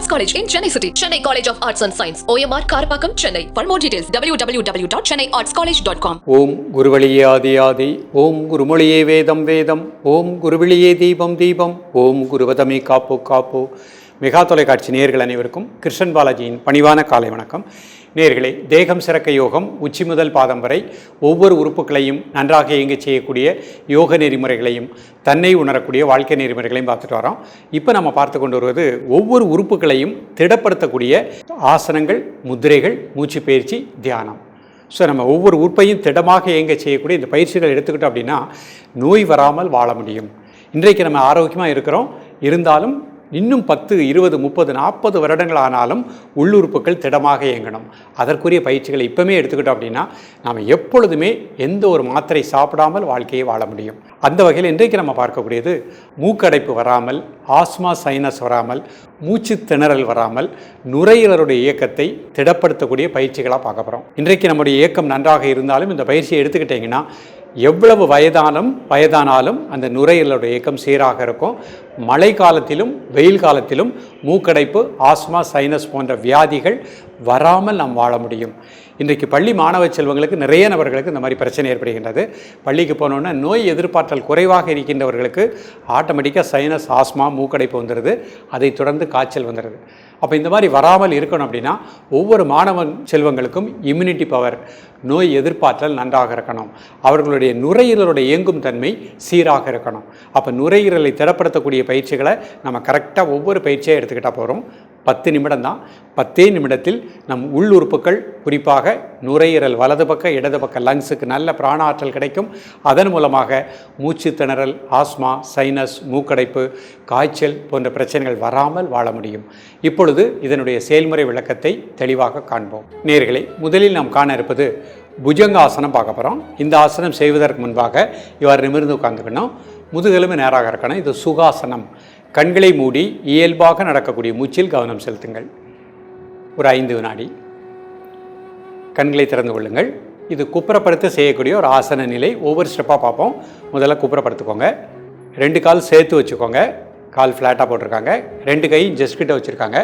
Arts College in Chennai City. Chennai College of Arts and Science. OMR Karapakam, Chennai. For more details, www.chennaiartscollege.com. ஓம் குருவழியே ஆதி ஆதி, ஓம் குருமொழியே வேதம் வேதம், ஓம் குருவிழியே தீபம் தீபம், ஓம் குருவதமே காப்போ காப்போ. Mega தொலைக்காட்சி நேயர்கள் அனைவருக்கும் கிருஷ்ணன் பாலாஜியின் பணிவான காலை வணக்கம். நேயர்களே, தேகம் சிறக்க யோகம் உச்சி முதல் பாதம் வரை ஒவ்வொரு உறுப்புகளையும் நன்றாக இயங்கச் செய்யக்கூடிய யோக நெறிமுறைகளையும் தன்னை உணரக்கூடிய வாழ்க்கை நெறிமுறைகளையும் பார்த்துட்டு வரோம். இப்போ நம்ம பார்த்து கொண்டு வருவது ஒவ்வொரு உறுப்புகளையும் திடப்படுத்தக்கூடிய ஆசனங்கள், முத்திரைகள், மூச்சு பயிற்சி, தியானம். ஸோ நம்ம ஒவ்வொரு உறுப்பையும் திடமாக இயங்க செய்யக்கூடிய இந்த பயிற்சிகள் எடுத்துக்கிட்டோம் அப்படின்னா நோய் வராமல் வாழ முடியும். இன்றைக்கு நம்ம ஆரோக்கியமாக இருக்கிறோம், இருந்தாலும் இன்னும் 10, 20, 30, 40 வருடங்கள் ஆனாலும் உள்ளுறுப்புகள் திடமாக இயங்கணும். அதற்குரிய பயிற்சிகளை இப்போமே எடுத்துக்கிட்டோம் அப்படின்னா நாம் எப்பொழுதுமே எந்த ஒரு மாத்திரை சாப்பிடாமல் வாழ்க்கையை வாழ முடியும். அந்த வகையில் இன்றைக்கு நம்ம பார்க்கக்கூடியது மூக்கடைப்பு வராமல், ஆஸ்மா சைனஸ் வராமல், மூச்சு திணறல் வராமல் நுரையீரலுடைய இயக்கத்தை திடப்படுத்தக்கூடிய பயிற்சிகளாக பார்க்க போகிறோம். இன்றைக்கு நம்முடைய இயக்கம் நன்றாக இருந்தாலும் இந்த பயிற்சியை எடுத்துக்கிட்டிங்கன்னா எவ்வளவு வயதானாலும் அந்த நுரையீரலுடைய இயக்கம் சீராக இருக்கும். மழை காலத்திலும் வெயில் காலத்திலும் மூக்கடைப்பு, ஆஸ்மா, சைனஸ் போன்ற வியாதிகள் வராமல் நாம் வாழ முடியும். இன்றைக்கு பள்ளி மாணவ செல்வங்களுக்கு நிறைய நபர்களுக்கு இந்த மாதிரி பிரச்சனை ஏற்படுகின்றது. பள்ளிக்கு போனோன்னா நோய் எதிர்ப்பாற்றல் குறைவாக இருக்கின்றவர்களுக்கு ஆட்டோமேட்டிக்காக சைனஸ், ஆஸ்மா, மூக்கடைப்பு வந்துடுது. அதை தொடர்ந்து காய்ச்சல் வந்துடுது. அப்போ இந்த மாதிரி வராமல் இருக்கணும் அப்படின்னா ஒவ்வொரு மாணவ செல்வங்களுக்கும் இம்யூனிட்டி பவர், நோய் எதிர்ப்பாற்றல் நன்றாக இருக்கணும். அவர்களுடைய நுரையீரலுடைய இயங்கும் தன்மை சீராக இருக்கணும். அப்போ நுரையீரலை திடப்படுத்தக்கூடிய பயிற்சிகளை நம்ம கரெக்டாக ஒவ்வொரு பயிற்சியாக எடுத்துக்கிட்டால் போகிறோம். 10 நிமிடம் தான். 10 நிமிடத்தில் நம் உள்ளுறுப்புகள், குறிப்பாக நுரையீரல், வலது பக்கம் இடது பக்கம் லங்ஸுக்கு நல்ல பிராண ஆற்றல் கிடைக்கும். அதன் மூலமாக மூச்சு திணறல், ஆஸ்மா, சைனஸ், மூக்கடைப்பு, காய்ச்சல் போன்ற பிரச்சனைகள் வராமல் வாழ முடியும். இப்பொழுது இதனுடைய செயல்முறை விளக்கத்தை தெளிவாக காண்போம். நேயர்களே, முதலில் நாம் காண இருப்பது புஜங்காசனம் பார்க்க போகிறோம். இந்த ஆசனம் செய்வதற்கு முன்பாக இவ்வாறு நிமிர்ந்து உட்கார்ந்துக்கணும். முதுகெலும்பு நேராக இருக்கணும். இது சுகாசனம். கண்களை மூடி இயல்பாக நடக்கக்கூடிய மூச்சில் கவனம் செலுத்துங்கள். ஒரு 5 வினாடி கண்களை திறந்து கொள்ளுங்கள். இது குப்புறப்படுத்த செய்யக்கூடிய ஒரு ஆசன நிலை. ஒவ்வொரு ஸ்டெப்பாக பார்ப்போம். முதல்ல குப்புறப்படுத்திக்கோங்க. 2 கால் சேர்த்து வச்சுக்கோங்க. கால் ஃப்ளாட்டாக போட்டிருக்காங்க. 2 கை ஜஸ்ட் கிட்ட வச்சுருக்காங்க.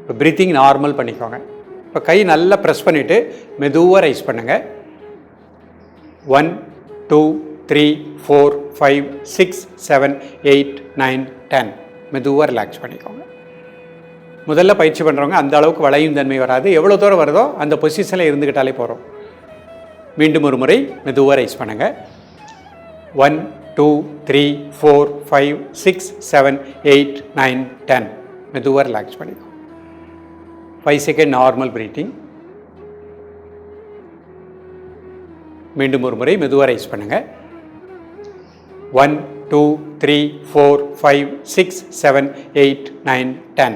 இப்போ ப்ரீத்திங் நார்மல் பண்ணிக்கோங்க. இப்போ கை நல்லா ப்ரெஸ் பண்ணிவிட்டு மெதுவாக ரைஸ் பண்ணுங்கள். 1, 2, 3, 4, 5, 6, 7, 8, 9, 10. மெதுவாக ரிலாக்ஸ் பண்ணிக்கோங்க. முதல்ல பயிற்சி பண்ணுறவங்க அந்த அளவுக்கு வளையும் தன்மை வராது. எவ்வளோ தூரம் வருதோ அந்த பொசிஷனில் இருந்துக்கிட்டாலே போகிறோம். மீண்டும் ஒரு முறை மெதுவாக ரைஸ் பண்ணுங்கள். 1, 2, 3, 4, 5, 6, 7, 8, 9, 10. மெதுவாக ரிலாக்ஸ் பண்ணிக்கோங்க. 5 செகண்ட் நார்மல் ப்ரீத்திங். மீண்டும் ஒரு முறை மெதுவாக ரைஸ் பண்ணுங்கள். 1, 2, 3, 4, 5, 6, 7, 8, 9, 10.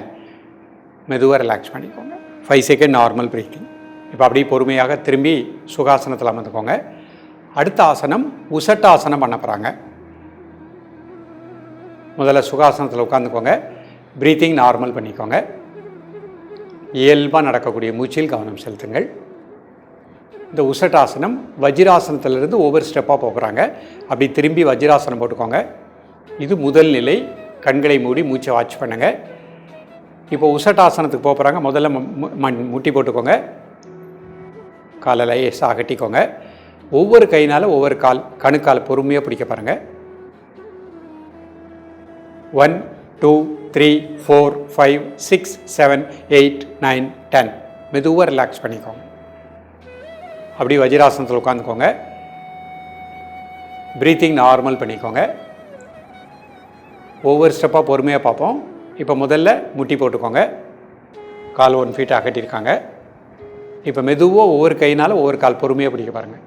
மெதுவாக ரிலாக்ஸ் பண்ணிக்கோங்க. 5 செகண்ட் நார்மல் ப்ரீத்திங். இப்போ அப்படியே பொறுமையாக திரும்பி சுகாசனத்தில் அமர்ந்துக்கோங்க. அடுத்த ஆசனம் உசட்டாசனம் பண்ண போகிறாங்க. முதல்ல சுகாசனத்தில் உட்காந்துக்கோங்க. ப்ரீத்திங் நார்மல் பண்ணிக்கோங்க. இயல்பாக நடக்கக்கூடிய மூச்சில் கவனம் செலுத்துங்கள். இந்த உசட்டாசனம் வஜ்ராசனத்திலிருந்து ஒவ்வொரு ஸ்டெப்பாக போகிறாங்க. அப்படி திரும்பி வஜ்ராசனம் போட்டுக்கோங்க. இது முதல் நிலை. கண்களை மூடி மூச்சை வாட்ச் பண்ணுங்கள். இப்போ உசட்டாசனத்துக்கு போகிறாங்க. முதல்ல முட்டி போட்டுக்கோங்க. காலை லேசாக அகட்டிக்கோங்க. ஒவ்வொரு கையினாலும் ஒவ்வொரு கணுக்கால் பொறுமையாக பிடிக்க பாருங்கள். 1, 2, 3, 4, 5, 6, 7, 8, 9, 10. மெதுவாக ரிலாக்ஸ் பண்ணிக்கோங்க. அப்படி வஜ்ராசனத்தில் உட்காந்துக்கோங்க. ப்ரீத்திங் நார்மல் பண்ணிக்கோங்க. ஒவ்வொரு ஸ்டெப்பாக பொறுமையாக பார்ப்போம். இப்போ முதல்ல முட்டி போட்டுக்கோங்க. கால் 1 ஃபீட் அகட்டியிருக்காங்க. இப்போ மெதுவாக ஒவ்வொரு கையினாலும் ஒவ்வொரு கால் பொறுமையாக பிடிக்க பாருங்கள்.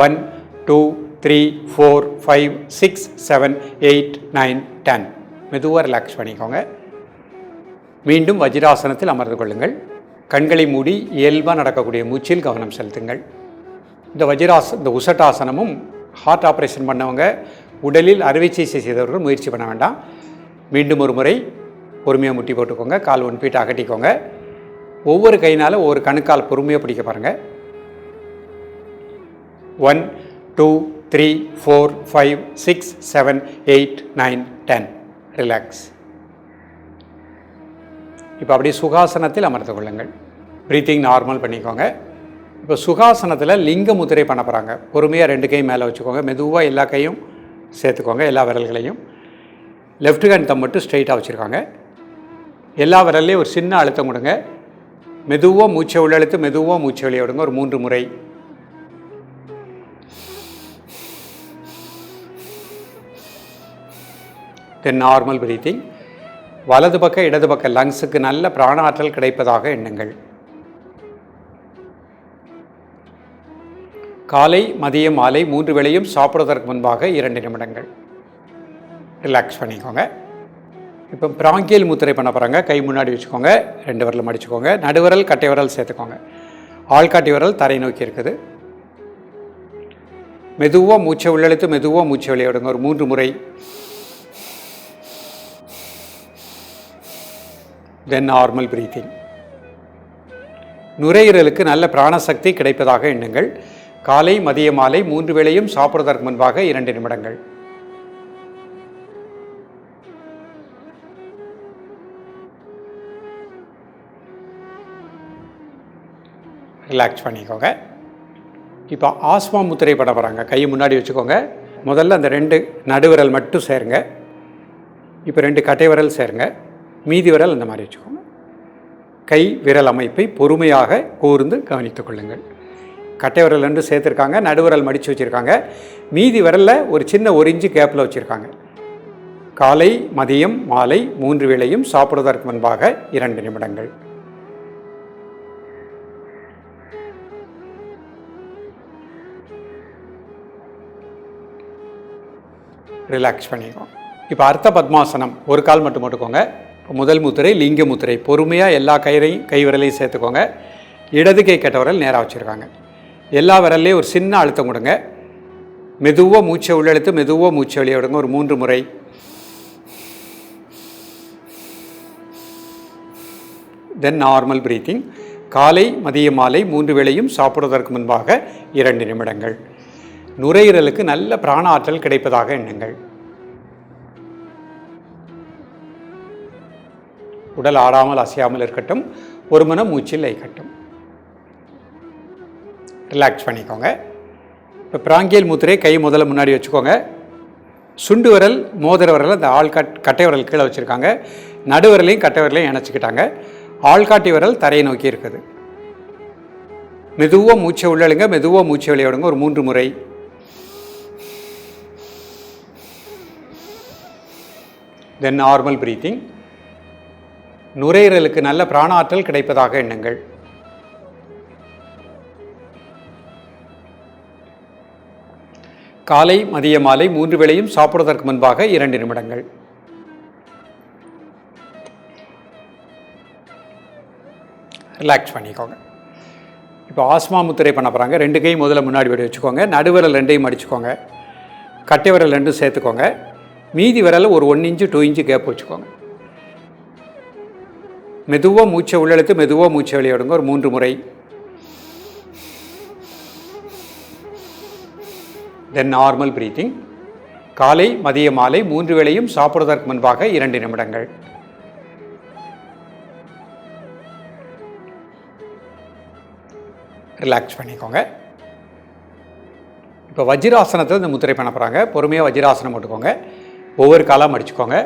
1, 2, 3, 4, 5, 6, 7, 8, 9, 10. மெதுவாக ரிலாக்ஸ் பண்ணிக்கோங்க. மீண்டும் வஜ்ராசனத்தில் அமர்ந்து கொள்ளுங்கள். கண்களை மூடி இயல்பாக நடக்கக்கூடிய மூச்சில் கவனம் செலுத்துங்கள். இந்த உசட்டாசனமும் ஹார்ட் ஆப்ரேஷன் பண்ணவங்க, உடலில் அறுவை சிகிச்சை செய்தவர்கள் முயற்சி பண்ண வேண்டாம். மீண்டும் ஒரு முறை பொறுமையாக முட்டி போட்டுக்கோங்க. கால் 1 ஃபீட் அகட்டிக்கோங்க. ஒவ்வொரு கையினாலும் ஒவ்வொரு கணுக்கால் பொறுமையாக பிடிக்க பாருங்கள். 1, 2, 3, 4, 5, 6, 7, 8, 9, 10. ரிலாக்ஸ். இப்போ அப்படியே சுகாசனத்தில் அமர்ந்து கொள்ளுங்கள். ப்ரீத்திங் நார்மல் பண்ணிக்கோங்க. இப்போ சுகாசனத்தில் லிங்க முத்திரை பண்ண போகிறாங்க. பொறுமையாக 2 கை மேலே வச்சுக்கோங்க. மெதுவாக எல்லா கையும் சேர்த்துக்கோங்க, எல்லா விரல்களையும். லெஃப்ட் ஹேண்ட் தம் மட்டும் ஸ்ட்ரைட்டாக வச்சுருக்காங்க. எல்லா விரல்லையும் ஒரு சின்ன அழுத்தம் கொடுங்க. மெதுவாக மூச்சை உள்ளெழுத்து, மெதுவாக மூச்சை வெளியே விடுங்க. ஒரு 3 முறை. தென் நார்மல் பிரீத்திங். வலது பக்கம் இடது பக்கம் லங்ஸுக்கு நல்ல பிராணாற்றல் கிடைப்பதாக எண்ணுங்கள். காலை மதியம் மாலை 3 வேளையும் சாப்பிடுவதற்கு முன்பாக 2 நிமிடங்கள். ரிலாக்ஸ் பண்ணிக்கோங்க. இப்போ பிராங்கியல் முத்திரை பண்ண போகிறாங்க. கை முன்னாடி வச்சுக்கோங்க, 2 விரல் மடிச்சுக்கோங்க. நடுவிரல் கட்டை விரல் சேர்த்துக்கோங்க. ஆள்காட்டி விரல் தரை நோக்கி இருக்குது. மெதுவாக மூச்சை உள்ளெழுத்து, மெதுவாக மூச்சை வெளியே விடுங்க. ஒரு 3 முறை. தென் நார்மல் பிரீத்திங். நுரையீரலுக்கு நல்ல பிராணசக்தி கிடைப்பதாக எண்ணுங்கள். காலை மதிய மாலை 3 வேளையும் சாப்பிடுவதற்கு முன்பாக 2 நிமிடங்கள். ரிலாக்ஸ் பண்ணிக்கோங்க. இப்போ ஆஸ்மா முத்திரை பண்ண போகிறாங்க. கையை முன்னாடி வச்சுக்கோங்க. முதல்ல அந்த 2 நடுவிரல் மட்டும் சேருங்க. இப்போ 2 கட்டை விரல் சேருங்க. மீதி விரல் அந்த மாதிரி வச்சுக்கோங்க. கை விரல் அமைப்பை பொறுமையாக கூர்ந்து கவனித்துக் கொள்ளுங்கள். கட்டை விரல் 2 சேர்த்துருக்காங்க, நடுவிரல் மடித்து வச்சுருக்காங்க. மீதி விரலில் ஒரு சின்ன 1 இன்ச்சு கேப்பில் வச்சுருக்காங்க. காலை மதியம் மாலை 3 வேளையும் சாப்பிடுவதற்கு முன்பாக 2 நிமிடங்கள். ரிலாக்ஸ் பண்ணிக்கோங்க. இப்போ அர்த்த பத்மாசனம். ஒரு கால் மட்டும் போட்டுக்கோங்க. முதல் முத்திரை லிங்க முத்திரை. பொறுமையாக எல்லா கை விரலையும் சேர்த்துக்கோங்க. இடது கை கட்ட விரல் நேராக வச்சுருக்காங்க. எல்லா விரல்லையும் ஒரு சின்ன அழுத்தம் கொடுங்க. மெதுவாக மூச்சை உள்ளெழுத்து, மெதுவாக மூச்சை வெளியே விடுங்க. ஒரு 3 முறை. தென் நார்மல் பிரீத்திங். காலை மதிய மாலை 3 வேளையும் சாப்பிடுவதற்கு முன்பாக 2 நிமிடங்கள். நுரையீரலுக்கு நல்ல பிராண ஆற்றல் கிடைப்பதாக எண்ணுங்கள். உடல் ஆடாமல் அசையாமல் இருக்கட்டும். ஒரு மனம் மூச்சில் லயிக்கட்டும். ரிலாக்ஸ் பண்ணிக்கோங்க. இப்போ பிராங்கியல் முத்திரை. கை முதல்ல முன்னாடி வச்சுக்கோங்க. சுண்டு விரல் மோதிர விரல் அந்த கட்டை விரல் கீழே வச்சுருக்காங்க. நடுவிரலையும் கட்டை விரலையும் இணைச்சிக்கிட்டாங்க. ஆள்காட்டி விரல் தரையை நோக்கி இருக்குது. மெதுவாக மூச்சை உள்ளழுங்க, மெதுவாக மூச்சை வெளியே விடுங்க. ஒரு 3 முறை. தென் நார்மல் பிரீத்திங். நுரையீரலுக்கு நல்ல பிராணாற்றல் கிடைப்பதாக எண்ணுங்கள். காலை மதிய மாலை 3 வேளையும் சாப்பிடுவதற்கு முன்பாக 2 நிமிடங்கள். ரிலாக்ஸ் பண்ணிக்கோங்க. இப்போ ஆஸ்மா முத்திரை பண்ண போகிறாங்க. 2 கை முதல்ல முன்னாடி விட வச்சுக்கோங்க. நடுவிரல் 2ஐயும் மடிச்சுக்கோங்க. கட்டை விரல் 2 சேர்த்துக்கோங்க. மீதி விரல் ஒரு 1 இன்ச்சு 2 இன்ச்சு கேப் வச்சுக்கோங்க. மெதுவாக மூச்சை உள்ளெழுத்து, மெதுவாக மூச்சை வெளியே விடுங்க. ஒரு 3 முறை. தென் நார்மல் பிரீத்திங். காலை மதிய மாலை 3 வேளையும் சாப்பிடுவதற்கு முன்பாக 2 நிமிடங்கள். ரிலாக்ஸ் பண்ணிக்கோங்க. இப்போ வஜ்ராசனத்தில் இந்த முத்திரை பண்ண போகிறாங்க. பொறுமையாக வஜ்ராசனம் போட்டுக்கோங்க. ஒவ்வொரு காலாக மடிச்சுக்கோங்க.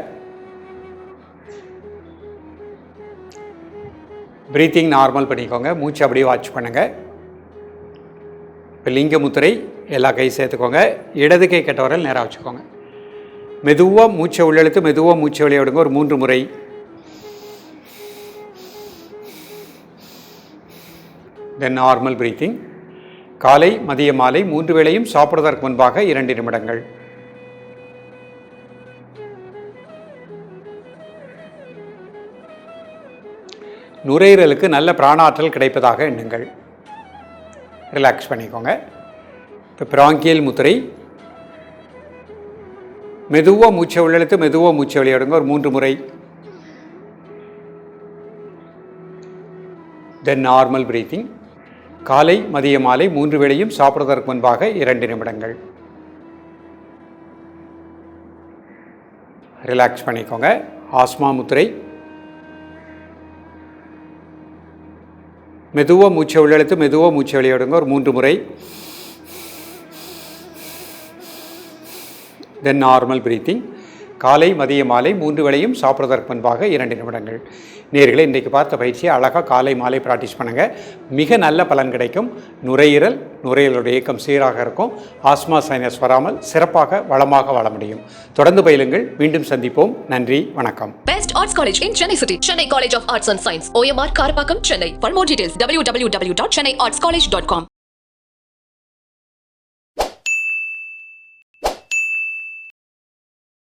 ப்ரீத்திங் நார்மல் பண்ணிக்கோங்க. மூச்சு அப்படியே வாட்ச் பண்ணுங்கள். இப்போ லிங்க முத்திரை. எல்லா கை சேர்த்துக்கோங்க. இடது கை கட்ட விரல் நேராக வச்சுக்கோங்க. மெதுவாக மூச்சை உள்ளெழுத்து, மெதுவாக மூச்சை வெளியே விடுங்க. ஒரு 3 முறை. தென் நார்மல் பிரீத்திங். காலை மதிய மாலை 3 வேளையும் சாப்பிடுவதற்கு முன்பாக 2 நிமிடங்கள். நுரையீரலுக்கு நல்ல பிராணாற்றல் கிடைப்பதாக எண்ணுங்கள். ரிலாக்ஸ் பண்ணிக்கோங்க. இப்போ பிராங்கியல் முத்திரை. மெதுவாக மூச்சை உள்ளெழுத்து, மெதுவாக மூச்சை வெளியே விடுங்க. ஒரு 3 முறை. தென் நார்மல் பிரீத்திங். காலை மதிய மாலை 3 வேளையும் சாப்பிடுவதற்கு முன்பாக 2 நிமிடங்கள். ரிலாக்ஸ் பண்ணிக்கோங்க. ஆஸ்மா முத்திரை. மெதுவாக மூச்சை உள்ளெழுத்து மெதுவாக மூச்சை வெளியிடுங்க ஒரு 3 முறை. தென் நார்மல் பிரீத்திங். காலை மதிய மாலை 3 வேளையும் சாப்பிட்றதற்கு முன்பாக 2 நிமிடங்கள். நேயர்களே, இன்றைக்கு பார்த்த பயிற்சியை அழகாக காலை மாலை ப்ராக்டிஸ் பண்ணுங்கள். மிக நல்ல பலன் கிடைக்கும். நுரையீரலுடைய இயக்கம் சீராக இருக்கும். ஆஸ்மா சைனஸ் வராமல் சிறப்பாக வளமாக வாழ முடியும். தொடர்ந்து பயிலுங்கள். மீண்டும் சந்திப்போம். நன்றி, வணக்கம். Best Arts College in Chennai City. Chennai College of Arts and Science. OMR Karapakam, Chennai. For more details, www.chennaiartscollege.com.